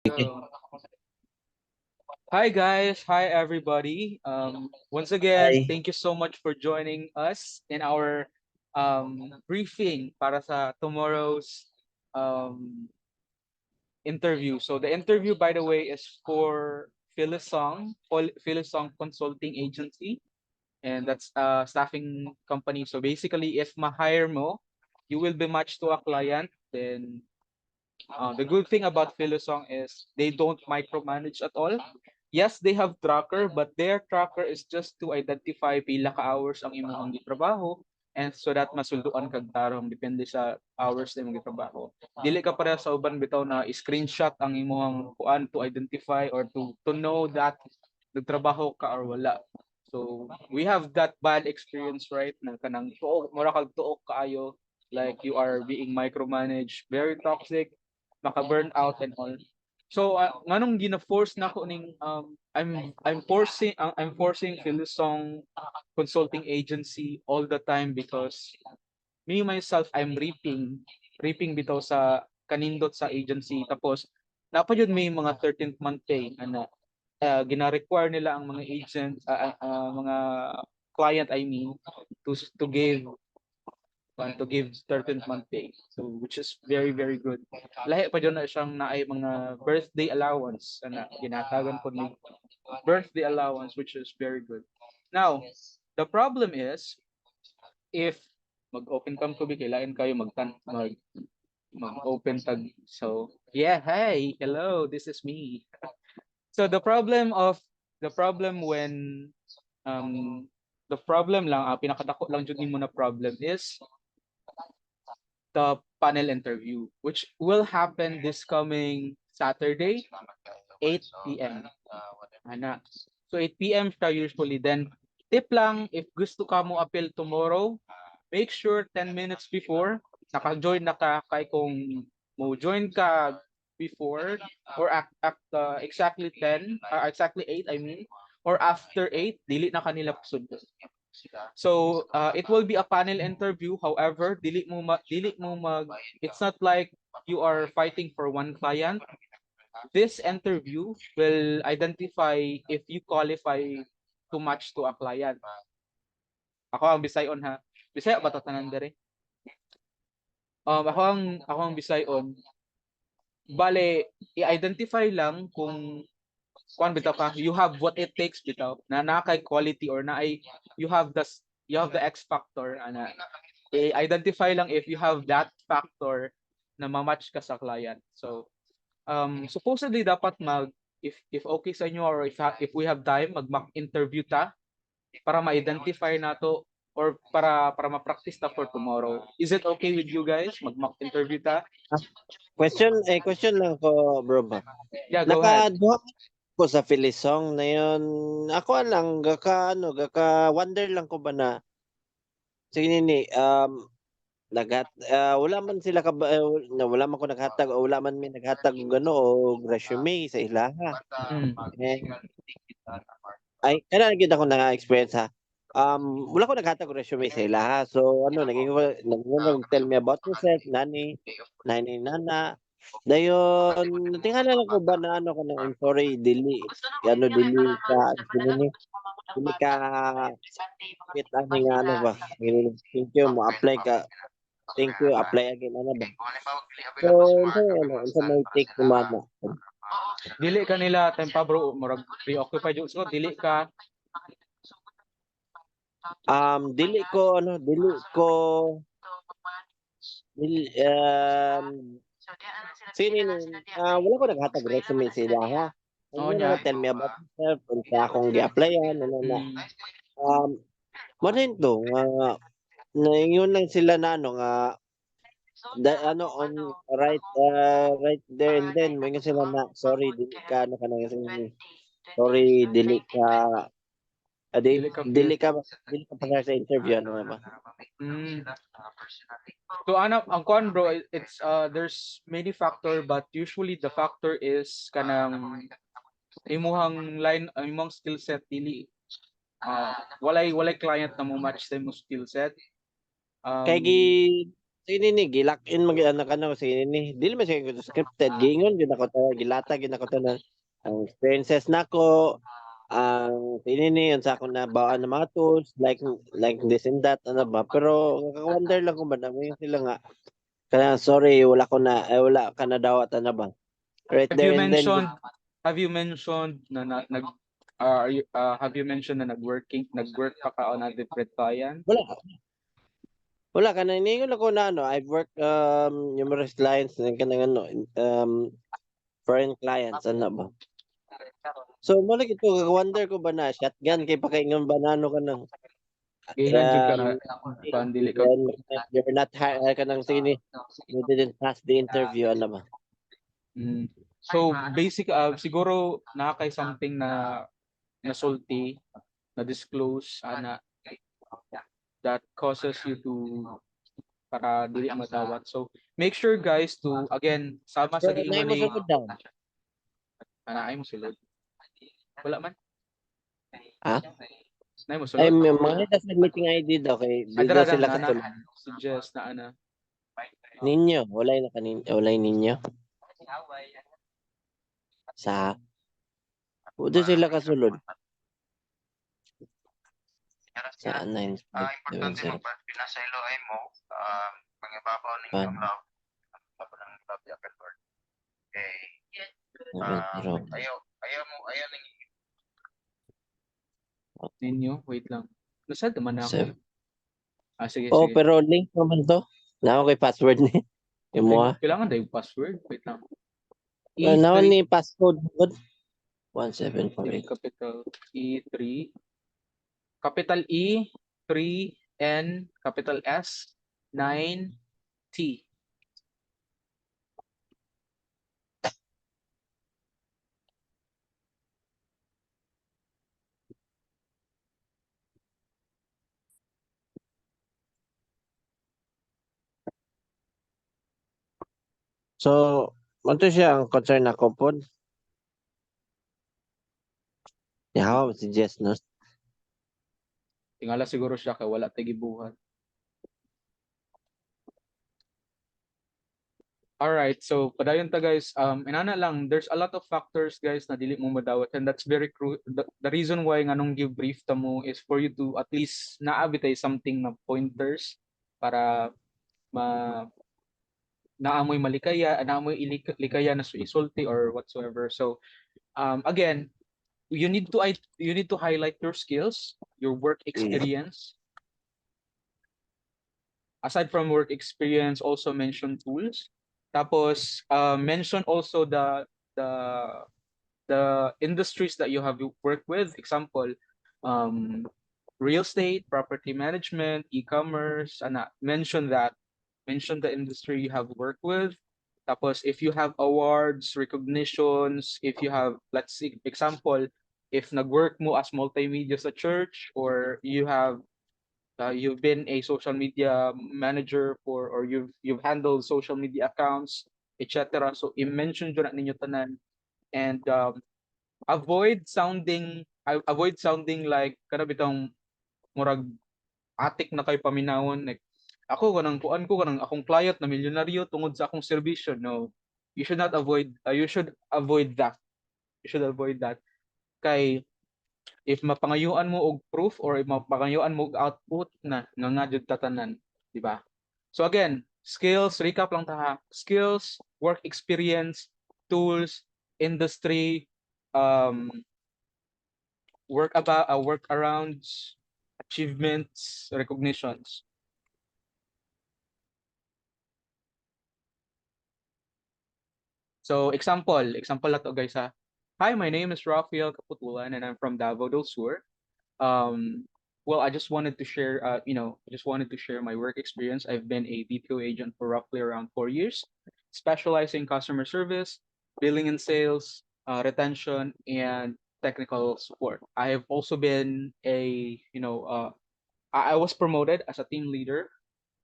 Okay. Hi guys, hi everybody. Once again, Hi. thank you so much for joining us in our briefing para sa tomorrow's um, interview. So the interview, by the way, is for Philisong Consulting Agency, and that's a staffing company. So basically, if ma-hire mo, you will be matched to a client. Then the good thing about Philosong is they don't micromanage at all. Yes, they have tracker, but their tracker is just to identify pila ka hours ang imong gitrabaho and so that masulduan kag tarong depende sa hours na imong gitrabaho. Dili ka para sa uban bitaw na screenshot ang imong kuan to identify or to know that nagtrabaho ka or wala. So we have that bad experience, right, na kanang tuok mura kag tuok kaayo, like you are being micromanaged, very toxic, maka-burn out and all. So nganong gina-force na ko ning I'm forcing Philosong Consulting Agency all the time because me myself I'm reaping bitaw sa kanindot sa agency tapos dapat yun may mga 13th month pay ana gina-require nila ang mga agent mga client I mean to give to give 13th month pay. So which is very very good. Lahi pa dyan na siyang naay mga birthday allowance ana ginatagan ko ni birthday allowance which is very good. Now, the problem is if mag-open cam ko kailangan kayo mag-open tag. So, yeah, hi, hello, this is me. So the problem when um the problem lang pinakadako lang jud nimo na problem is the panel interview, which will happen this coming Saturday, 8 p.m. Ana. So 8 p.m. siya usually. Then, tip lang, if gusto ka mo appeal tomorrow, make sure 10 minutes before, naka-join na ka kay kung mo join ka before or exactly 10, exactly 8 I mean, or after 8, dili na kanila kusod. So it will be a panel interview. However, dili mo mag it's not like you are fighting for one client. This interview will identify if you qualify to match to a client. Ako ang Bisayon ha. Bisaya ba to tanan dere? Ako ang Bisayon. Bale, i-identify lang kung kuan bitaw ka, you have what it takes bitaw na kay quality or na ay you have the you have the X factor ana i-identify lang if you have that factor na ma-match ka sa client. So, supposedly dapat if okay sa inyo or if we have time, mag-mock interview ta para ma-identify nato or para ma-practice ta for tomorrow. Is it okay with you guys? Mag-mock interview ta? Ah, question lang ko, bro ba. Yeah, go ahead. Nakaduha ko sa Filisong na yun. Ako lang, gaka-wonder lang ko ba na, sige nini, wala man sila na wala man ko naghatag o wala man may naghatag og ano o resume sa ilaha. Mm. Eh, ay kana gyud ako na-experience ha. Wala ko naghatag og resume sa ilaha. So ano, tell me about yourself, nana. Dayon natingala lang ko ba na ano ko na, "I'm sorry, dili ka dili ka fit ani nga ano ba, thank you, mo-apply ka, thank you, apply again," ano ba. So unsa may take nimo ana? Dili ka nila tempa bro, murag preoccupied yung so dili ka Dili ko ano, dili, sige nini, wala ko naghatag resume sa ilaha. Ang oh ina nya. lang, "Tell me about yourself, unsa akong gi-applyan," ano na. Mm. Um, Mao rin 'to nga naingon lang sila na ano nga ano on right there and then moingon sila na, "Sorry dili ka ano ka na sorry Dili ka fit. dili ka pasar sa interview," ano na ba. Mm. So ang kuan bro, it's there's many factor but usually the factor is kanang imong skill set dili walay client na mo match sa imong skill set. Kay Um ini ni gi-lock in mag-ano ka na sige ni dili man siya scripted giingon gyud ako to gilata gyud ako to na ang experiences nako ang ini ni unsa ako nabawaan ng mga tools like this and that ano ba pero nakaka-wonder lang kung ba namin sila nga kaya sorry wala ko na wala ka na dawat ano ba right Have there you and then mentioned have you mentioned na nag have you mentioned na nag-work ka on a different client? wala wala ka na iniingon ako na ano I've worked numerous clients na kanang ano foreign clients ano ba so mo lagi ito wonder ko ba na shotgun kay pakaingon ba na ano ka ng Giingan jud ka um, na kuan dili ka then you're not hired ka ng sige ni you didn't pass the interview ano ba mm. So basic siguro na kay something na nasulti na disclose ana that causes you to para dili matawat. So make sure guys to again sama sa pero naay giingon mo ni sugod daw ay mo sulod. Wala man. ha Nay mo ay sulod. mga sa meeting ID daw kay di daw Adara sila na kasulod suggest na ana. ninyo walay na kanin walay ninyo sa udo sila kasulod sa 970 7 Ninyo, wait lang. Nasad naman na ako. 7 Sige, oh sige. pero link naman to na kay password ni imo ha Kailangan na yung password. Wait lang. naman E3, ni passcode good 1748 capital E3, capital E, 3, N, capital S, 9, T. so mo siya ang concern ako pod yaw si Jess no Tingala siguro siya kay wala tay gibuhat. All right, so padayon ta guys. Inana lang, there's a lot of factors guys na dili mo madawat and that's very the reason why nganong give brief ta mo is for you to at least naabitay something na pointers para ma naamoy malikaya, naamoy likaya na isulti or whatsoever. So again, you need to highlight your skills, your work yeah. experience. Aside from work experience, also mention tools. Tapos mention also the the industries that you have worked with. Example, um, real estate, property management, e-commerce, and mention that. Mention the industry you have worked with. Tapos, if you have awards, recognitions, if you have, let's see, example, if nag-work mo as multimedia sa church or you've been a social media manager for or you've handled social media accounts, etc. So, i-mention dyan na ninyo tanan and avoid sounding like kana bitong murag atik na kay paminawon like ako kanang kuan ko kanang akong client na milyonaryo tungod sa akong serbisyo. No, you should avoid that. You should avoid that kay if mapangayuan mo og proof or if mapangayuan mo og output na nga jud tatanan, di ba? So again, skills, recap lang ta ha. Skills, work experience, tools, industry, um workarounds, achievements, recognitions. So example na to guys ha. Hi, my name is Rafael Kaputulan and I'm from Davao del Sur. Um, well, I just wanted to share, I just wanted to share my work experience. I've been a BPO agent for roughly around 4 years, specializing in customer service, billing and sales, retention, and technical support. I have also been I was promoted as a team leader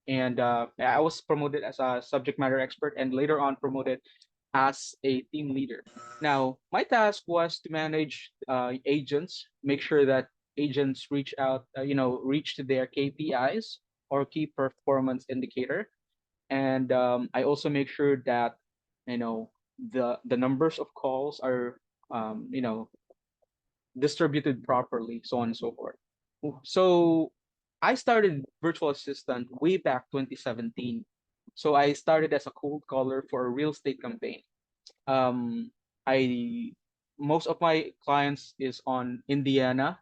and I was promoted as a subject matter expert and later on promoted as a team leader. Now, my task was to manage agents, make sure that agents reach to their KPIs or key performance indicator. And I also make sure that you know the numbers of calls are you know distributed properly, so on and so forth. So I started virtual assistant way back 2017. So I started as a cold caller for a real estate campaign. Um, I Most of my clients is on Indiana,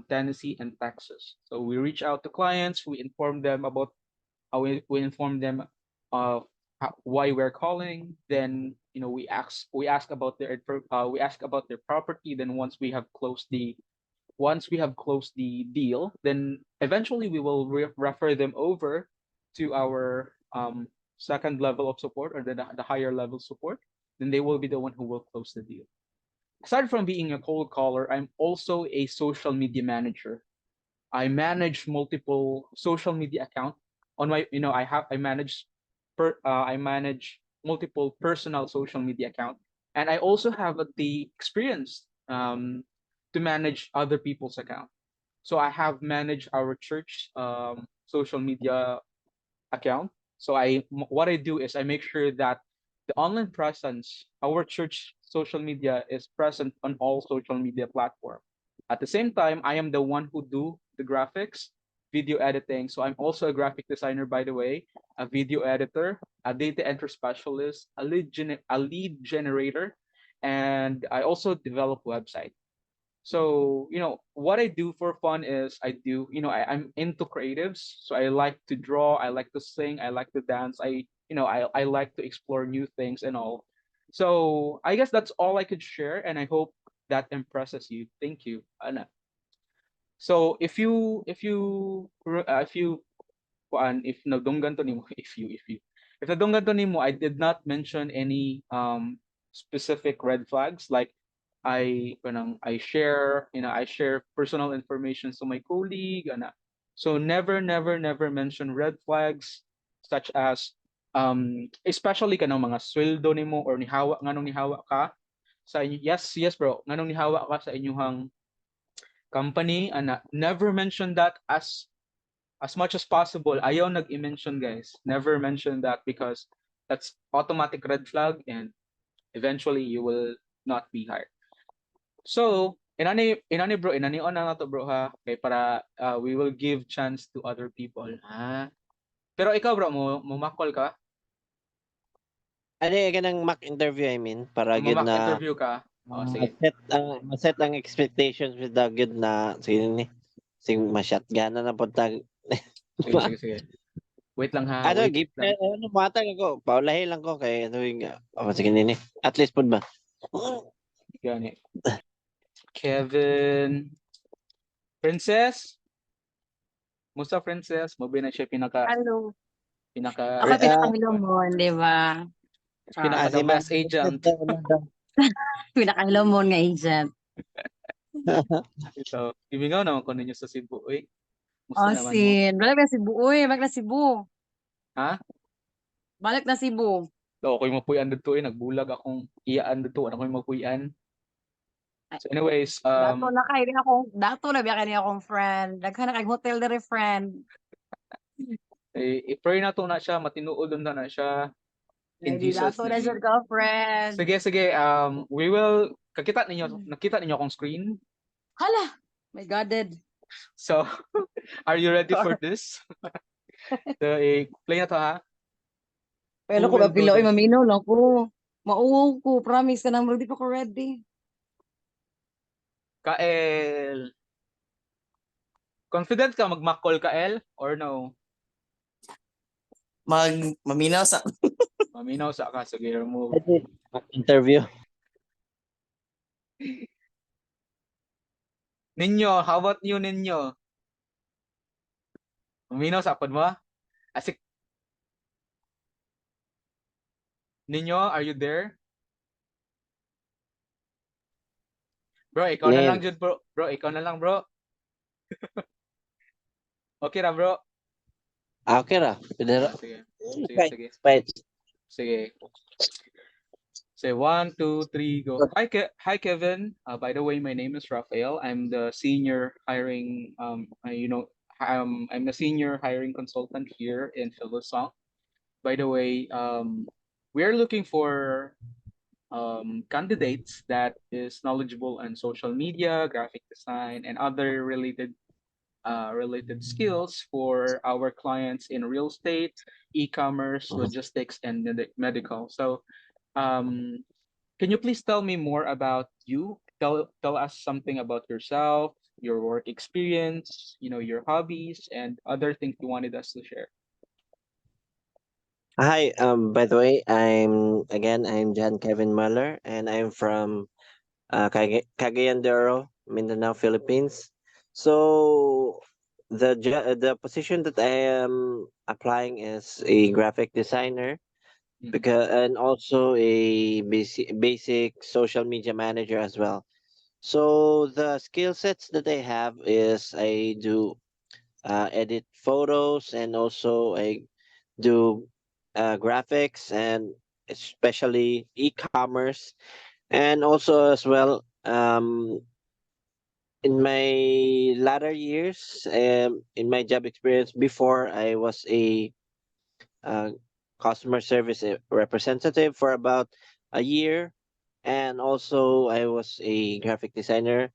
Tennessee, and Texas. So we reach out to clients, we inform them about we inform them of why we're calling. Then we ask about we ask about their property. Then once we have closed the deal, then eventually we will refer them over to our second level of support, or the higher level support. Then they will be the one who will close the deal. Aside from being a cold caller, I'm also a social media manager. I manage multiple social media account on my I manage multiple personal social media account, and I also have the experience to manage other people's account. So I have managed our church social media account. So what I do is I make sure that the online presence, our church social media is present on all social media platform. At the same time, I am the one who do the graphics, video editing. So I'm also a graphic designer, by the way, a video editor, a data entry specialist, a lead generator, and I also develop website. So, what I do for fun is I'm into creatives. So I like to draw, I like to sing, I like to dance. I like to explore new things and all. So I guess that's all I could share, and I hope that impresses you. Thank you, Anna. So if you if nadunggan to nimo if nadunggan to nimo, I did not mention any specific red flags. Like I share personal information to my colleague, so never mention red flags, such as especially kanang mga sweldo nimo, or nihawa ka sa inyo. Yes bro, nganong nihawa ka sa inyong company, never mention that. As much as possible, ayaw nag-i-mention, guys. Never mention that, because that's automatic red flag, and eventually you will not be hired. So, inani on na to bro ha, kay para we will give chance to other people. Pero ikaw bro, mo makol ka? Ano yung ganang mock interview, I mean, para Mo good mock na interview ka? Oh, sige. ma-set ang expectations with the good na sige ni sing ma-shotgun na punta. Sige. Wait lang ha, Ano, wait give lang. ano matag ako, paulahi lang ko kay ano yung sige nini. At least pud ba. Gani. Kevin. Princess? Musta Princess? Mo ba na siya Hello. pinaka Ako Ah, pinakahilomon, 'di ba? pinaka Char. the si Ma'am best agent. Pinakahilomon nga agent. Ito, imingaw naman ko ninyo sa Cebu. Uy, musta Oh, naman mo? Balik na Cebu. Uy, balik na Cebu. Ha? Balik na Cebu. Ako yung mapuyan dito nagbulag akong iyaan dito, ano ko yung mapuyan. Ay, So anyways, dato na biya kay akong friend. Daghan na kay hotel dere friend. i-pray na to na siya, matinuod na siya in Ready Jesus dato na name. siya ka friend. Sige, we will, nakita ninyo akong screen. Hala. My God, dead. So, are you ready for this? So, play na to ha. Pero Who ko will do apila, the oy maminaw lang ko. Mauwaw ko, promise ka nang ready pa ko ready. Kael? Confident ka magmakol Kael or no? Maminaw sa Maminaw sa ka, sige, remove. mock interview. Ninyo, how about you ninyo? Maminaw sa pod mo? Asik. Ninyo, are you there? Bro, ikaw na lang Name. jud bro. Bro, ikaw na lang bro. Okay ra bro. Okay ra. Pwede ra. Sige. Fight. Sige. Say 1, 2, 3, go. Hi Kevin. By the way, my name is Rafael. I'm the senior hiring I'm the senior hiring consultant here in Philosong. By the way, we are looking for candidates that is knowledgeable on social media, graphic design, and other related skills for our clients in real estate, e-commerce, Mhm. logistics, and medical. So, um, can you please tell me more about you? Tell us something about yourself, your work experience, your hobbies, and other things you wanted us to share. Hi, by the way, I'm John Kevin Muller, and I'm from Cagayan de Oro, Mindanao, Philippines. So the position that I am applying is a graphic designer, Mhm. because and also a basic social media manager as well. So the skill sets that I have is I do edit photos, and also I do graphics, and especially e-commerce, and also as well, in my latter years, in my job experience before, I was a uh, customer service representative for about a year, and also I was a graphic designer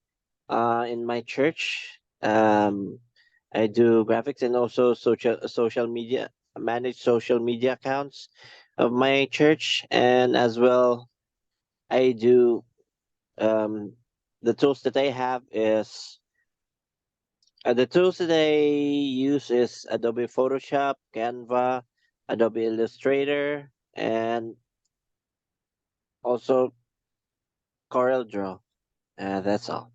in my church. I do graphics, and also social media, manage social media accounts of my church, and as well I do, um, the tools that I have is the tools that I use is Adobe Photoshop, Canva, Adobe Illustrator, and also Corel Draw. That's all.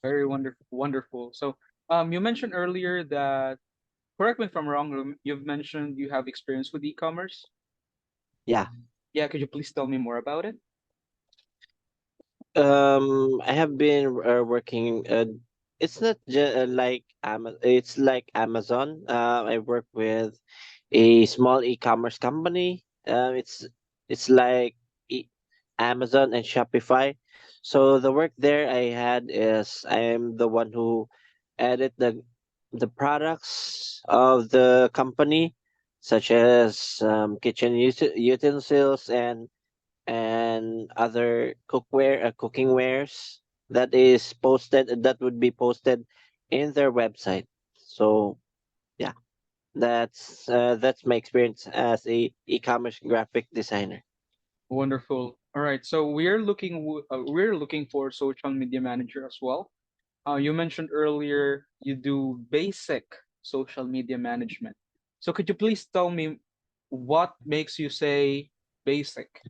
Very wonderful, wonderful. So, you mentioned earlier that, correct me if I'm wrong, you've mentioned you have experience with e-commerce. Yeah. Yeah, could you please tell me more about it? I have been working. It's not like it's like Amazon. I work with a small e-commerce company. It's like e- Amazon and Shopify. So the work there I had is I'm the one who edit the products of the company, such as kitchen utensils, and other cooking wares that would be posted in their website. So yeah, that's my experience as a e-commerce graphic designer. Wonderful. All right. So we're looking for social media manager as well. You mentioned earlier you do basic social media management. So could you please tell me what makes you say basic?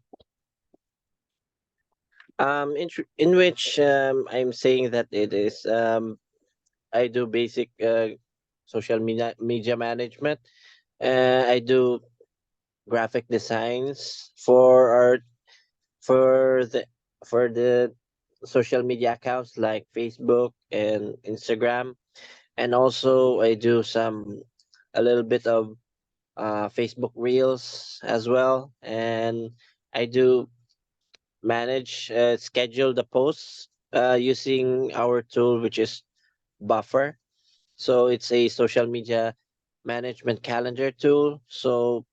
In which I'm saying that it is I do basic social media management. I do graphic designs for the for the social media accounts like Facebook and Instagram, and also I do a little bit of Facebook Reels as well, and I do manage schedule the posts using our tool, which is Buffer. So it's a social media management calendar tool. So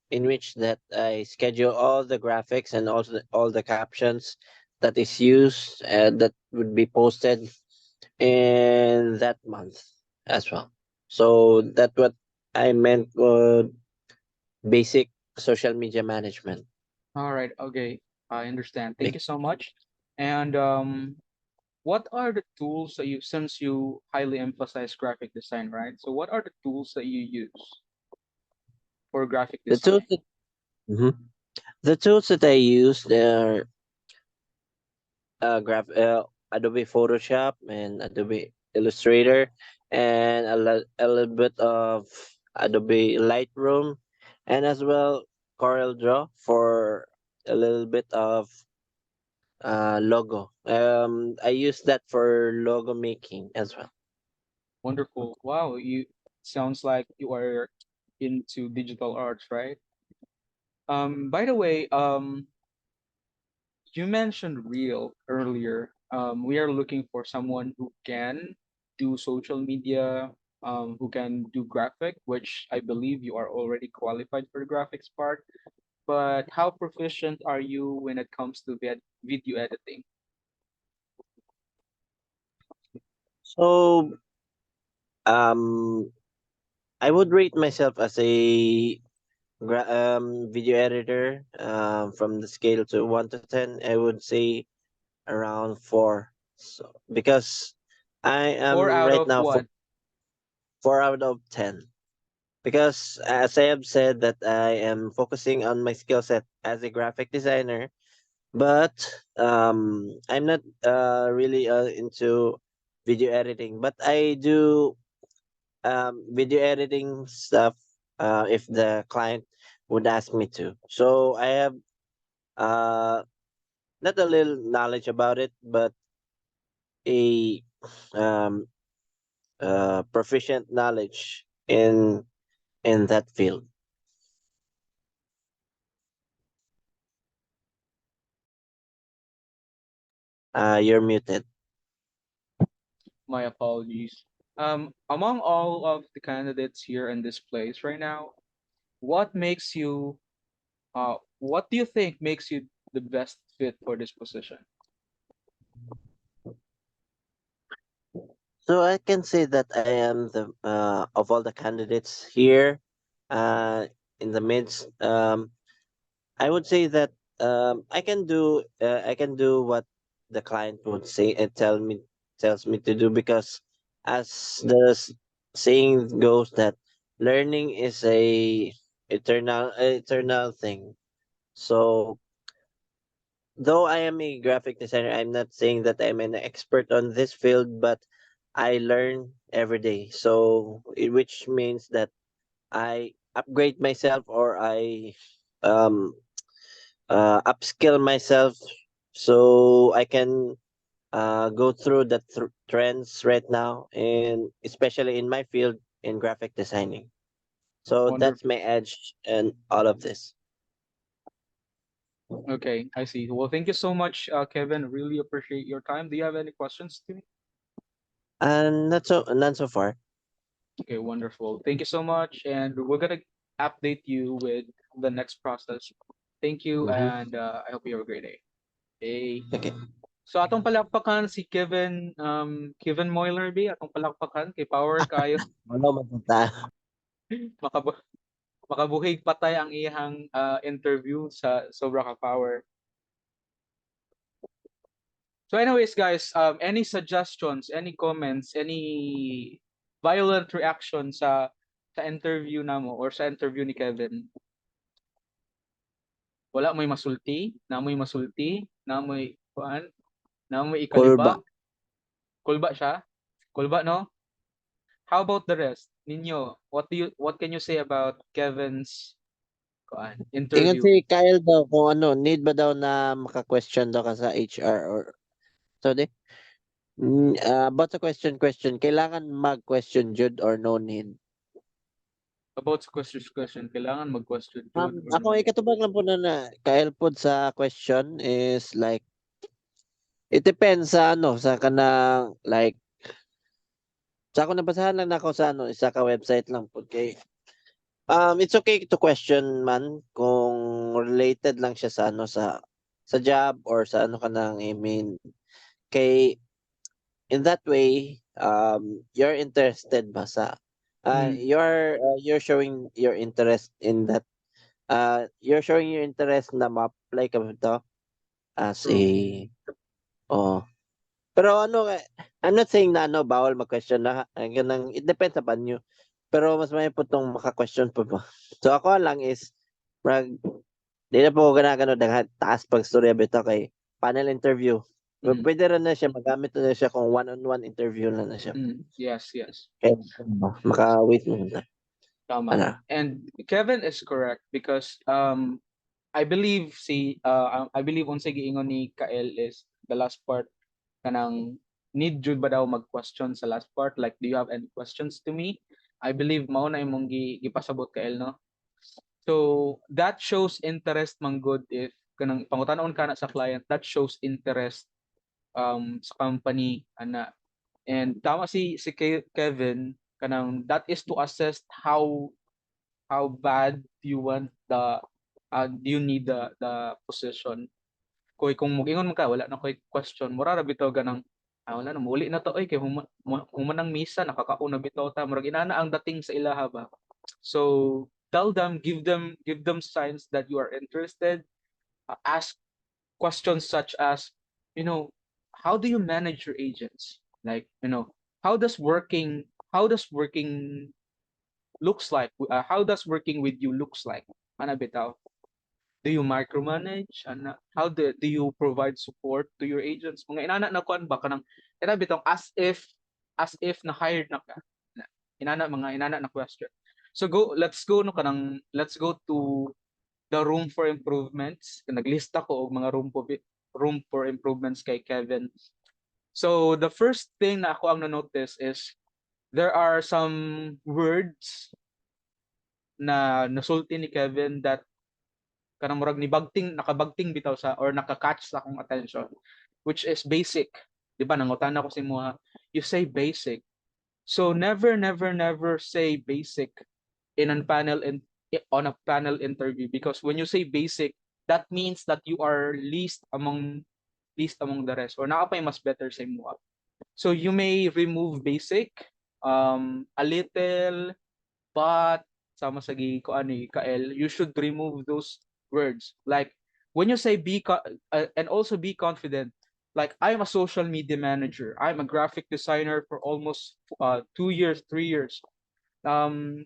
in which that I schedule all the graphics and also all the captions that is used and that would be posted in that month as well. So that what I meant, basic social media management. All right. Okay. I understand. Thank you Bec- so much. And what are the tools that since you highly emphasize graphic design, right? So what are the tools that you use for graphic The design? tools that Mhm. The tools that I use, they're Adobe Photoshop and Adobe Illustrator, and a little bit of Adobe Lightroom, and as well Corel Draw for a little bit of logo. I use that for logo making as well. Wonderful. Wow, you sounds like you are into digital arts, right? By the way, you mentioned Reel earlier. We are looking for someone who can do social media, who can do graphic, which I believe you are already qualified for the graphics part. But how proficient are you when it comes to video editing? So, um, I would rate myself as a video editor. From the scale to 1 to 10, I would say around 4. So because I Four am out right of now what? 4 out of 10. Because as I have said that I am focusing on my skill set as a graphic designer, but I'm not really into video editing. But I do video editing stuff if the client would ask me to. So I have uh, not a little knowledge about it, but a um, proficient knowledge in that field. You're muted. My apologies. Among all of the candidates here in this place right now, what makes you what do you think makes you the best fit for this position? So I can say that I am the of all the candidates here uh, in the midst. I would say that I can do what the client would say and tells me to do, because as the saying goes that learning is a eternal thing. So though I am a graphic designer, I'm not saying that I'm an expert on this field, but I learn every day. So which means that I upgrade myself, or I um upskill myself, so I can go through the trends right now, and especially in my field in graphic designing. So that's Wonderful. my edge and all of this. Okay, I see. Well, thank you so much, Kevin. Really appreciate your time. Do you have any questions to me? And not so none so far. Okay, wonderful. Thank you so much, and we're gonna update you with the next process. Thank you, Mm-hmm. and I hope you have a great day. Hey. Okay. So atong palakpakan si Kevin Kevin Moiler B, atong palakpakan kay power kayo. Wala matata. Makabu makabuhig patay ang iyang interview sa sobra ka power. So anyways guys, any suggestions, any comments, any violent reaction sa interview namo or sa interview ni Kevin? Wala mo'y masulti, namoy masulti, namoy kuan, namoy Kulba. ikaliba. Kulba siya? Kulba no? How about the rest? Ninyo, what can you say about Kevin's kuan Ingon interview? si Kyle daw kung ano, need ba daw na maka-question daw ka sa HR, or so di? About sa question, kailangan mag-question jud or no need? About sa question, kailangan mag-question jud or Ako no ay need? katubag lang po na Kyle pod sa question is like, it depends sa ano, sa kanang like, sa ako nabasahan lang nako sa ano, isa ka website lang po kay it's okay to question man kung related lang siya sa ano, sa job or sa ano ka nang, I mean, kay in that way you're interested ba sa Mm, you're showing your interest in that, you're showing your interest na ma-apply ka ba to as a true. oh. Pero ano, I'm not saying na ano, bawal mag-question na ganang, it depends sa banyo. Pero mas may putong maka-question pa ba. So ako lang is mag di na po ko ginagano daghan taas pag storya bitaw kay panel interview. Mm, Pwede rin na siya, magamit na siya kung one-on-one interview na siya. yes, yes. Kaya maka-wait mo na. Tama. Ano? And Kevin is correct because I believe unsa giingon ni Kael is the last part kanang need jud ba daw mag-question sa last part, like do you have any questions to me? I believe mao na imong gipasabot Kael no. So that shows interest man good if kanang pangutanon ka na sa client, that shows interest sa company ana. And tama si Kevin, kanang that is to assess how bad you want the do you need the position. Kung mag-ingon man ka wala na koy question, mura ra bitaw ganang wala na muli na to oy kay human misa nakakauna bitaw ta murag inana ang dating sa ilaha ba. So tell them, give them signs that you are interested. Ask questions such as, you know, how do you manage your agents? Like, you know, how does working looks like? How does working with you looks like? Ana bitaw? Do you micromanage? Ana, how do you provide support to your agents? Mga inana na kuan ba kanang ina bitaw as if na hired na ka. Mga inana na question. So let's go to the room for improvements. Naglista ko og mga room for improvements kay Kevin. So the first thing na ako ang na-notice is there are some words na nasulti ni Kevin that kanang murag nakabagting bitaw sa or naka-catch sa akong attention, which is basic. Di ba nangutan ako si Moha, you say basic. So never say basic in on a panel interview, because when you say basic, that means that you are least among the rest or nakapay mas better sa imo. So you may remove basic, a little, but sama sa ko ani kael, you should remove those words. Like when you say and also be confident. Like I'm a social media manager. I'm a graphic designer for almost 2 years, 3 years. Um,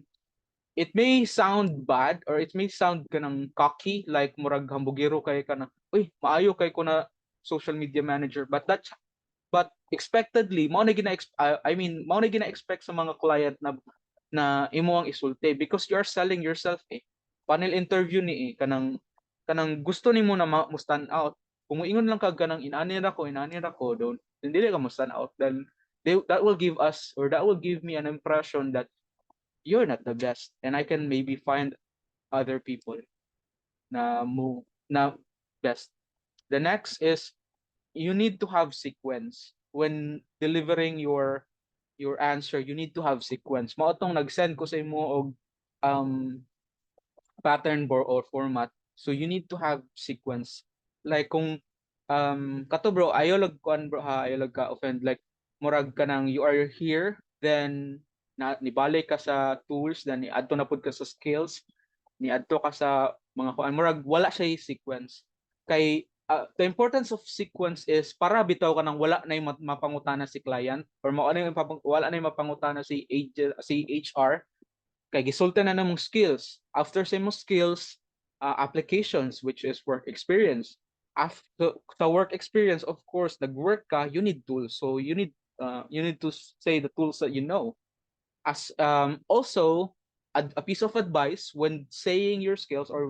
it may sound bad or it may sound kanang cocky, like murag hambugero kay kana uy maayo kay ko na social media manager, but expectedly mao na mao na gina-expect sa mga client na imo ang isulti because you are selling yourself panel interview ni kanang gusto nimo na mo stand out. Kung moingon lang kag kanang inanira ko don't dili ka mo stand out, then that will give us or that will give me an impression that you're not the best and I can maybe find other people na best. The next is you need to have sequence when delivering your answer. You need to have sequence. Mao tong nag-send ko sa imo og um pattern board or format. So you need to have sequence. Like kung kato bro, ayo lag kuan bro ha, ayo lag ka offend, like murag ka nang you are here, then nibalik ka sa tools, then niadto na pud ka sa skills, niadto ka sa mga kuan, murag wala siya sequence. Kay the importance of sequence is para bitaw ka nang wala na mapangutana si client or wala na mapangutana si HR kay gisulta na namong skills. After sa imong skills, applications, which is work experience. After sa work experience, of course, nag-work ka, you need tools. So you need to say the tools that you know. As also a piece of advice when saying your skills or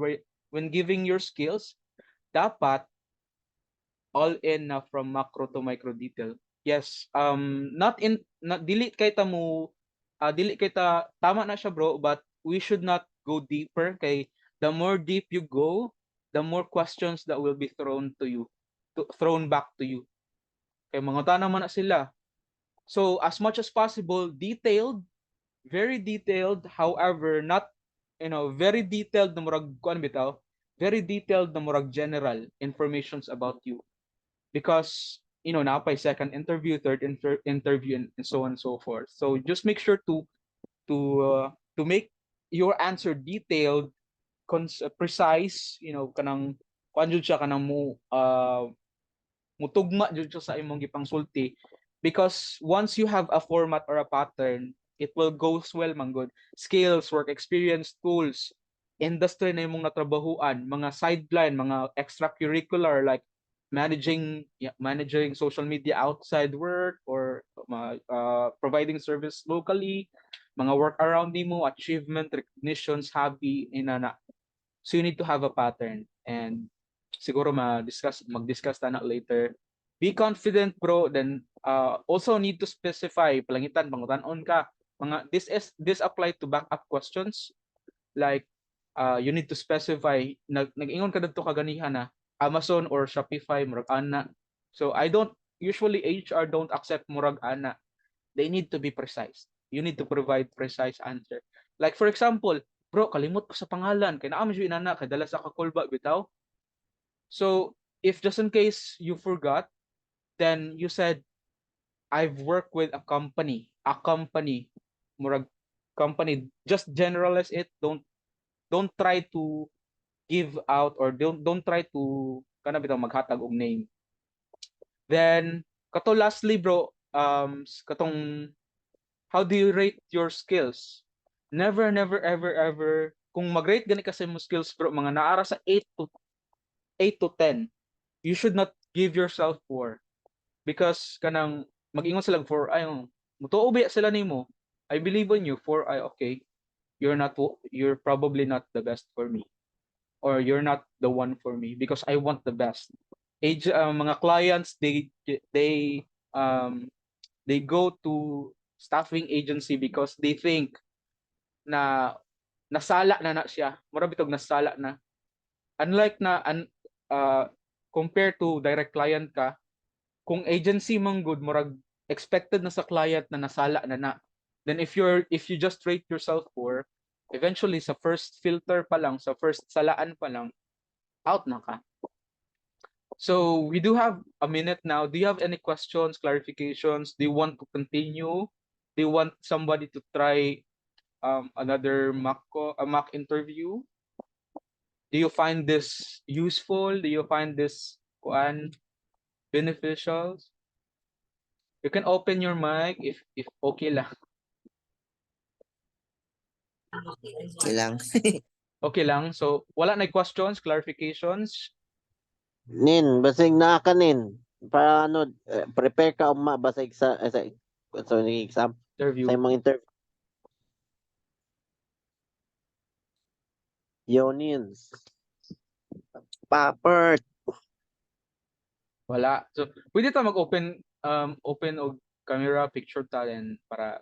when giving your skills, dapat all in na from macro to micro detail. Yes, not dili kay ta tama na siya bro, but we should not go deeper kay the more deep you go, the more questions that will be thrown back to you. Kay mga tanong man na sila. So as much as possible, very detailed, however, not very detailed na murag kuan bitaw, very detailed na murag general informations about you. Because now by second interview, third interview, and so on and so forth. So just make sure to make your answer detailed, precise. Kanang kuan jud siya kanang mutugma jud siya sa imong gipangsulti. Because once you have a format or a pattern, it will go well man good. Skills, work experience, tools, industry na imong natrabahuan, mga sideline, mga extracurricular like managing social media outside work or providing service locally, mga work around nimo, achievement, recognitions, hobby, inana. So you need to have a pattern, and siguro mag-discuss ta na later. Be confident bro, then also need to specify palangitan pangutan-on ka mga this apply to backup questions, like you need to specify nag-ingon ka didto kaganihan na Amazon or Shopify murag ana. So I don't usually HR don't accept murag ana. They need to be precise. you need to provide precise answer. Like for example, bro, kalimot ko sa pangalan kay naa man siya inana kay dala sa kakulba bitaw. So if just in case you forgot, then you said I've worked with a company, murag company. Just generalize it. Don't try to give out or don't try to kana bitaw maghatag og name. Then kato lastly bro, katong how do you rate your skills? Never ever kung mag-rate gani kasi mo skills bro mga naara sa 8 to 10, you should not give yourself 4 because kanang mag-ingon sila 4 ay mutuo ba sila nimo. I believe in you 4 ay okay. You're probably not the best for me or you're not the one for me because I want the best. Mga clients they go to staffing agency because they think na nasala na siya. Mura bitog nasala na. Unlike compared to direct client ka, kung agency man good murag expected na sa client na nasala na. Then if you just rate yourself for eventually sa first filter pa lang, sa first salaan pa lang, out na ka. So we do have a minute now. Do you have any questions, clarifications? Do you want to continue? Do you want somebody to try another mock interview? Do you find this useful? Do you find this beneficial? You can open your mic if okay lang. Ilang. Okay lang. So wala na questions, clarifications. Nin, basig naa ka nin. Para ano, prepare ka uma basig sa exam, Interview. sa imong interview. Yonins. Papert. Wala. So pwede ta mag-open open og camera picture talent para